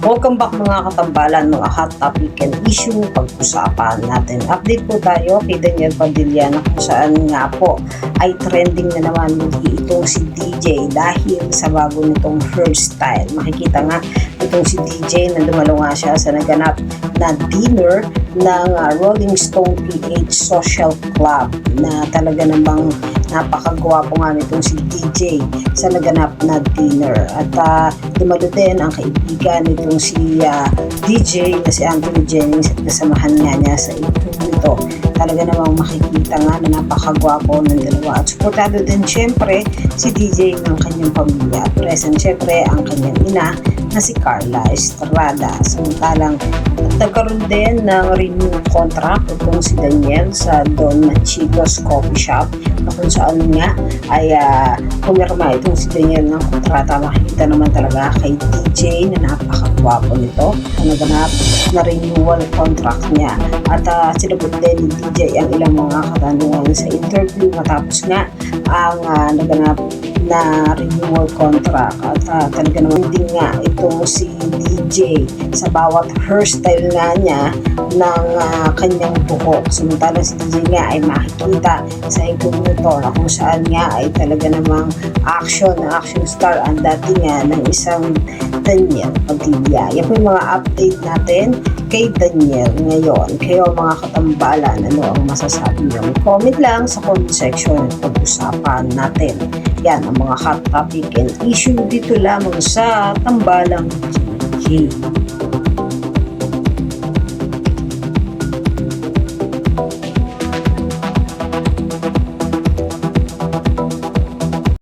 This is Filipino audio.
Welcome back mga katambalan, mga hot topic and issue pag-usapan natin. Update po tayo kay Daniel Padilla na kung saan nga po ay trending na naman itong si DJ dahil sa bago nitong hairstyle. Makikita nga itong si DJ na dumalo nga siya sa naganap na dinner ng Rolling Stone PH Social Club na talaga namang napakagwapo nga nitong si DJ sa naganap na dinner. At dumalo din ang kaibigan nitong si DJ na si Anthony Jennings at kasamahan nga niya sa ito. Talaga namang makikita nga na napakagwapo ng dalawa. At suportado din syempre si DJ ng kanyang pamilya. Present syempre ang kanyang ina na si Carla Estrada. Samantalang nagkaroon din ng renew contract itong si Daniel sa Don Machitos Coffee Shop na kung saan nga ay pumirma itong si Daniel ng kontrata. Makikita naman talaga kay DJ na napakagwapo nito na naganap na renewal contract niya. At sinagot din ni DJ ang ilang mga katanungan sa interview matapos nga ang naganap na renewal contract. At talaga naman din nga itong si DJ sa bawat hairstyle nga niya ng kanyang buhok. Samantalang si DJ nga ay makikita sa incognito na kung saan nga ay talaga namang action star ang dating nga ng isang Daniel Padilla. Yan po yung mga update natin kay Daniel ngayon. Kayo mga katambalan, ano ang masasabi niyo? Comment lang sa comment section at pag-usapan natin. Yan ang mga hot topic and issue dito lamang sa Tambalang GG.